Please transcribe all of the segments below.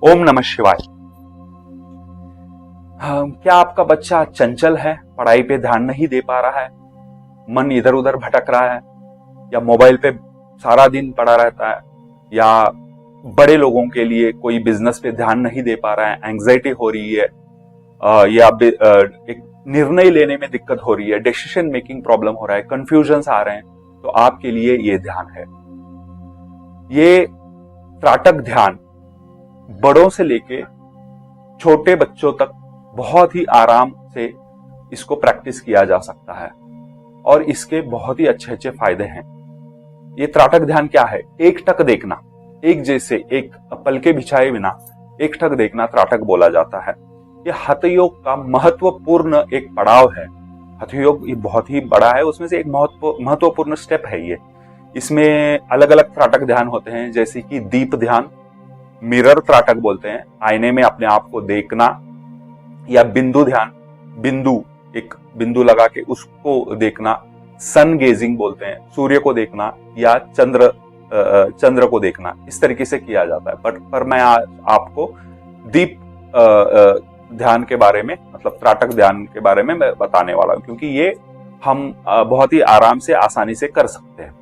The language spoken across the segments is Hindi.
ओम नमः शिवाय। क्या आपका बच्चा चंचल है, पढ़ाई पे ध्यान नहीं दे पा रहा है, मन इधर उधर भटक रहा है, या मोबाइल पे सारा दिन पड़ा रहता है, या बड़े लोगों के लिए कोई बिजनेस पे ध्यान नहीं दे पा रहा है, एंग्जाइटी हो रही है, या एक निर्णय लेने में दिक्कत हो रही है, डिसीजन मेकिंग प्रॉब्लम हो रहा है, कंफ्यूजन्स आ रहे हैं, तो आपके लिए ये ध्यान है। ये त्राटक ध्यान बड़ों से लेके छोटे बच्चों तक बहुत ही आराम से इसको प्रैक्टिस किया जा सकता है और इसके बहुत ही अच्छे अच्छे फायदे हैं। ये त्राटक ध्यान क्या है? एक टक देखना, एक जैसे एक पल के बिछाए बिना एक टक देखना त्राटक बोला जाता है। ये हठयोग का महत्वपूर्ण एक पड़ाव है। हठयोग ये बहुत ही बड़ा है, उसमें से एक महत्वपूर्ण स्टेप है ये। इसमें अलग अलग त्राटक ध्यान होते हैं, जैसे कि दीप ध्यान, मिरर त्राटक बोलते हैं, आईने में अपने आप को देखना, या बिंदु ध्यान, एक बिंदु लगा के उसको देखना, सन गेजिंग बोलते हैं, सूर्य को देखना या चंद्र को देखना, इस तरीके से किया जाता है। पर मैं आज आपको दीप ध्यान के बारे में, मतलब त्राटक ध्यान के बारे में मैं बताने वाला हूं, क्योंकि ये हम बहुत ही आराम से आसानी से कर सकते हैं।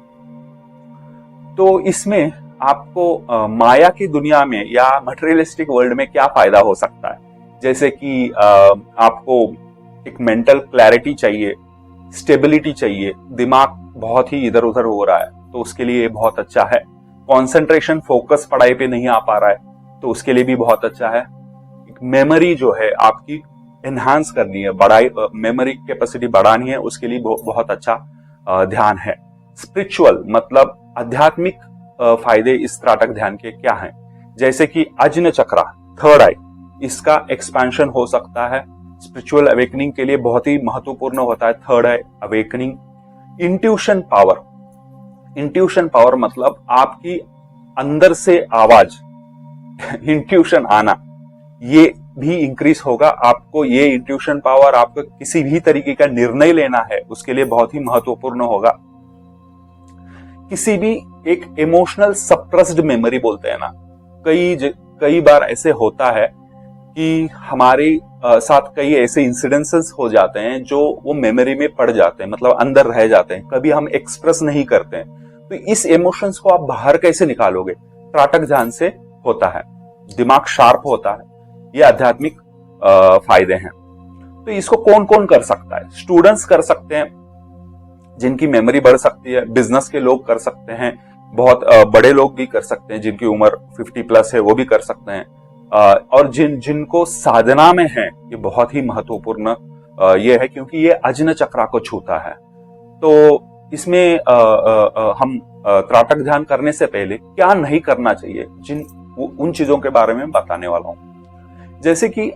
तो इसमें आपको माया की दुनिया में या मटेरियलिस्टिक वर्ल्ड में क्या फायदा हो सकता है? जैसे कि आपको एक मेंटल क्लैरिटी चाहिए, स्टेबिलिटी चाहिए, दिमाग बहुत ही इधर उधर हो रहा है तो उसके लिए बहुत अच्छा है। कंसंट्रेशन, फोकस पढ़ाई पे नहीं आ पा रहा है तो उसके लिए भी बहुत अच्छा है। मेमोरी जो है आपकी एनहांस करनी है, मेमोरी कैपेसिटी बढ़ानी है, उसके लिए बहुत अच्छा ध्यान है। स्पिरिचुअल मतलब आध्यात्मिक फायदे इस त्राटक ध्यान के क्या हैं? जैसे कि अज्ञ चक्रा, थर्ड आई, इसका एक्सपेंशन हो सकता है। स्पिरिचुअल अवेकनिंग के लिए बहुत ही महत्वपूर्ण होता है थर्ड आई अवेकनिंग। इंट्यूशन पावर मतलब आपकी अंदर से आवाज इंट्यूशन आना, ये भी इंक्रीज होगा। आपको ये इंट्यूशन पावर, आपको किसी भी तरीके का निर्णय लेना है उसके लिए बहुत ही महत्वपूर्ण होगा। किसी भी एक इमोशनल सप्रेस्ड मेमोरी बोलते हैं ना, कई बार ऐसे होता है कि हमारे साथ कई ऐसे इंसिडेंसेस हो जाते हैं जो वो मेमोरी में पड़ जाते हैं, मतलब अंदर रह जाते हैं, कभी हम एक्सप्रेस नहीं करते हैं। तो इस इमोशंस को आप बाहर कैसे निकालोगे? त्राटक ध्यान से होता है, दिमाग शार्प होता है। ये आध्यात्मिक फायदे हैं। तो इसको कौन कौन कर सकता है? स्टूडेंट्स कर सकते हैं जिनकी मेमोरी बढ़ सकती है, बिजनेस के लोग कर सकते हैं, बहुत बड़े लोग भी कर सकते हैं, जिनकी उम्र 50+ है वो भी कर सकते हैं, और जिनको साधना में है, ये बहुत ही महत्वपूर्ण ये है क्योंकि ये अज्ञ चक्रा को छूता है। तो इसमें हम त्राटक ध्यान करने से पहले क्या नहीं करना चाहिए, उन चीजों के बारे में बताने वाला हूं। जैसे कि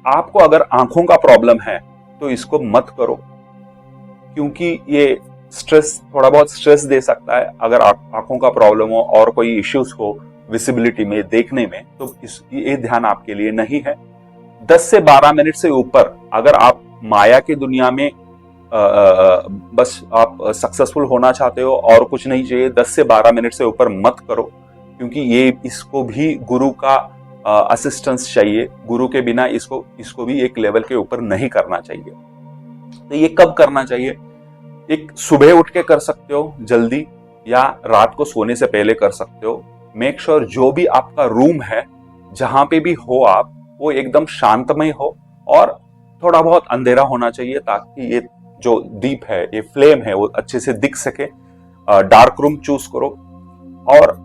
आपको अगर आंखों का प्रॉब्लम है तो इसको मत करो, क्योंकि ये थोड़ा बहुत स्ट्रेस दे सकता है। अगर आंखों का प्रॉब्लम हो और कोई इश्यूज हो विजिबिलिटी में, देखने में, तो ये ध्यान आपके लिए नहीं है। 10 से 12 मिनट से ऊपर अगर आप माया की दुनिया में बस आप सक्सेसफुल होना चाहते हो और कुछ नहीं चाहिए, 10 से 12 मिनट से ऊपर मत करो, क्योंकि इसको भी गुरु का असिस्टेंस चाहिए। गुरु के बिना इसको भी एक लेवल के ऊपर नहीं करना चाहिए। तो ये कब करना चाहिए? एक सुबह उठ के कर सकते हो जल्दी, या रात को सोने से पहले कर सकते हो। मेक श्योर जो भी आपका रूम है, जहां पे भी हो आप, वो एकदम शांतमय हो और थोड़ा बहुत अंधेरा होना चाहिए, ताकि ये जो दीप है, ये फ्लेम है, वो अच्छे से दिख सके। डार्क रूम चूज करो, और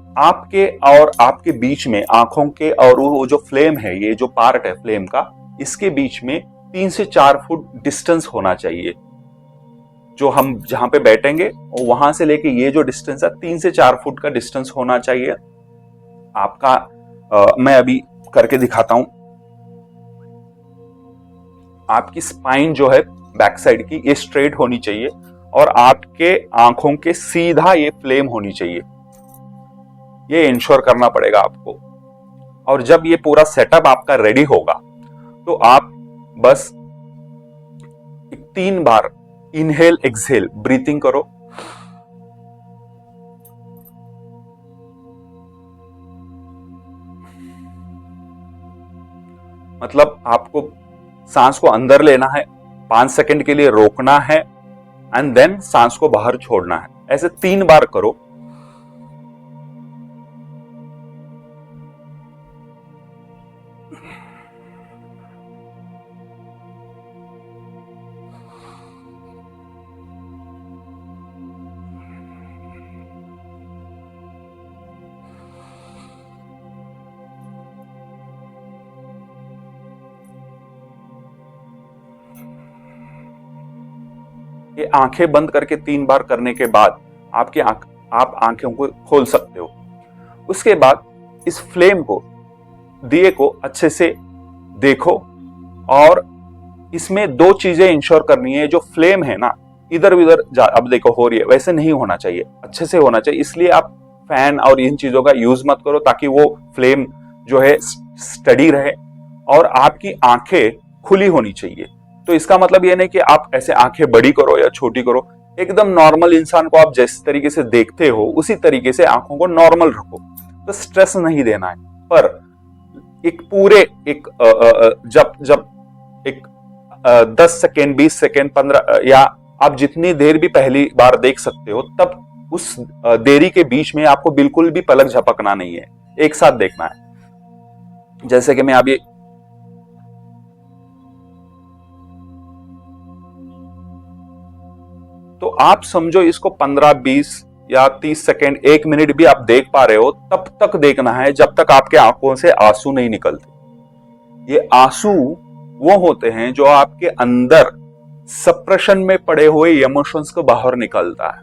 आपके बीच में आंखों के और वो जो फ्लेम है, ये जो पार्ट है फ्लेम का, इसके बीच में 3 से 4 फुट डिस्टेंस होना चाहिए। जो हम जहां पे बैठेंगे वहां से लेके ये जो डिस्टेंस है, 3 से 4 फुट का डिस्टेंस होना चाहिए आपका। मैं अभी करके दिखाता हूं। आपकी स्पाइन जो है बैक साइड की, ये स्ट्रेट होनी चाहिए, और आपके आंखों के सीधा ये फ्लेम होनी चाहिए। ये इंश्योर करना पड़ेगा आपको। और जब ये पूरा सेटअप आपका रेडी होगा तो आप बस 3 बार इनहेल एक्सहेल ब्रीथिंग करो। मतलब आपको सांस को अंदर लेना है, 5 सेकंड के लिए रोकना है एंड देन सांस को बाहर छोड़ना है। ऐसे 3 बार करो। ये आंखें बंद करके 3 बार करने के बाद आप आंखों को खोल सकते हो। उसके बाद इस फ्लेम को, दिए को अच्छे से देखो और इसमें 2 चीजें इंश्योर करनी है। जो फ्लेम है ना, इधर उधर अब देखो हो रही है, वैसे नहीं होना चाहिए, अच्छे से होना चाहिए। इसलिए आप फैन और इन चीजों का यूज मत करो ताकि वो फ्लेम जो है स्टडी रहे और आपकी आंखें खुली होनी चाहिए। तो इसका मतलब ये नहीं कि आप ऐसे आंखें बड़ी करो या छोटी करो, एकदम नॉर्मल इंसान को आप जिस तरीके से देखते हो उसी तरीके से आंखों को नॉर्मल रखो। तो स्ट्रेस नहीं देना है, पर जब 10 सेकेंड, 20 सेकेंड, 15 या आप जितनी देर भी पहली बार देख सकते हो, तब उस देरी के बीच में आपको बिल्कुल भी पलक झपकना नहीं है, एक साथ देखना है। जैसे कि मैं अभी तो आप समझो इसको 15, 20 या 30 सेकेंड, 1 मिनट भी आप देख पा रहे हो, तब तक देखना है जब तक आपके आंखों से आंसू नहीं निकलते। ये आंसू वो होते हैं जो आपके अंदर सप्रेशन में पड़े हुए इमोशंस को बाहर निकलता है।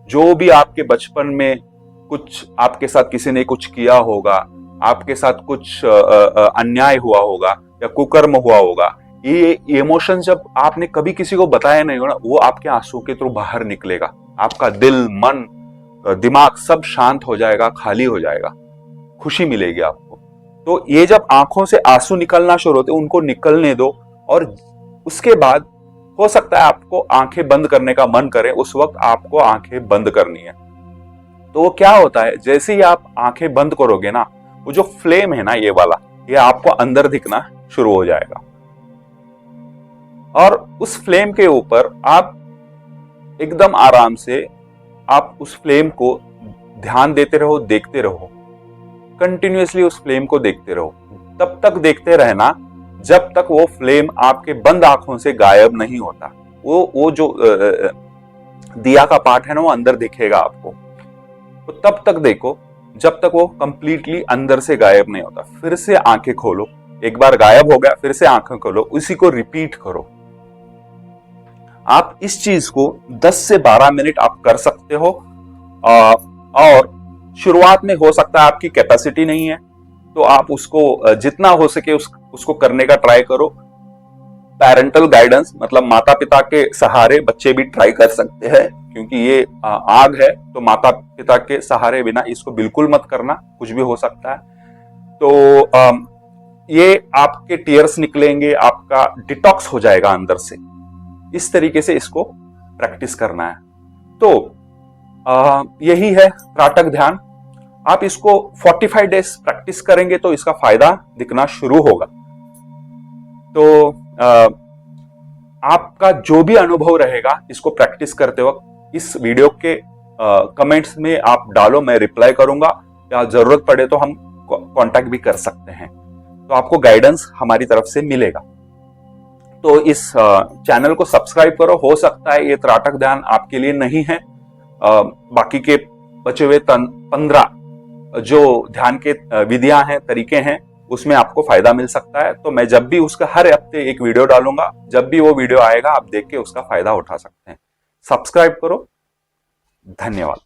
जो भी आपके बचपन में कुछ आपके साथ किसी ने कुछ किया होगा, आपके साथ कुछ अन्याय हुआ होगा या कुकर्म हुआ होगा, ये इमोशन जब आपने कभी किसी को बताया नहीं होगा, वो आपके आंसू के थ्रू बाहर निकलेगा। आपका दिल, मन, दिमाग सब शांत हो जाएगा, खाली हो जाएगा, खुशी मिलेगी आपको। तो ये जब आंखों से आंसू निकलना शुरू होते, उनको निकलने दो और उसके बाद हो सकता है आपको आंखें बंद करने का मन करे, उस वक्त आपको आंखें बंद करनी है। तो वो क्या होता है, जैसे ही आप आंखें बंद करोगे ना, वो जो फ्लेम है ना ये वाला, ये आपको अंदर दिखना शुरू हो जाएगा और उस फ्लेम के ऊपर आप एकदम आराम से आप उस फ्लेम को ध्यान देते रहो, देखते रहो, कंटिन्यूअसली उस फ्लेम को देखते रहो। तब तक देखते रहना जब तक वो फ्लेम आपके बंद आंखों से गायब नहीं होता। वो जो दिया का पार्ट है ना, वो अंदर दिखेगा आपको। तो तब तक देखो जब तक वो कंप्लीटली अंदर से गायब नहीं होता। फिर से आंखें खोलो, एक बार गायब हो गया, फिर से आंखें खोलो, उसी को रिपीट करो। आप इस चीज को 10 से 12 मिनट आप कर सकते हो और शुरुआत में हो सकता है आपकी कैपेसिटी नहीं है, तो आप उसको जितना हो सके उसको करने का ट्राई करो। पेरेंटल गाइडेंस मतलब माता पिता के सहारे बच्चे भी ट्राई कर सकते हैं, क्योंकि ये आग है, तो माता पिता के सहारे बिना इसको बिल्कुल मत करना, कुछ भी हो सकता है। तो ये आपके टीयर्स निकलेंगे, आपका डिटॉक्स हो जाएगा अंदर से। इस तरीके से इसको प्रैक्टिस करना है। तो यही है त्राटक ध्यान। आप इसको 45 डेज प्रैक्टिस करेंगे तो इसका फायदा दिखना शुरू होगा। तो आपका जो भी अनुभव रहेगा इसको प्रैक्टिस करते वक्त इस वीडियो के कमेंट्स में आप डालो, मैं रिप्लाई करूंगा, या जरूरत पड़े तो हम कांटेक्ट भी कर सकते हैं। तो आपको गाइडेंस हमारी तरफ से मिलेगा। तो इस चैनल को सब्सक्राइब करो। हो सकता है ये त्राटक ध्यान आपके लिए नहीं है, बाकी के बचे हुए 15 जो ध्यान के विधियां हैं, तरीके हैं, उसमें आपको फायदा मिल सकता है। तो मैं जब भी उसका हर हफ्ते एक वीडियो डालूंगा, जब भी वो वीडियो आएगा आप देख के उसका फायदा उठा सकते हैं। सब्सक्राइब करो। धन्यवाद।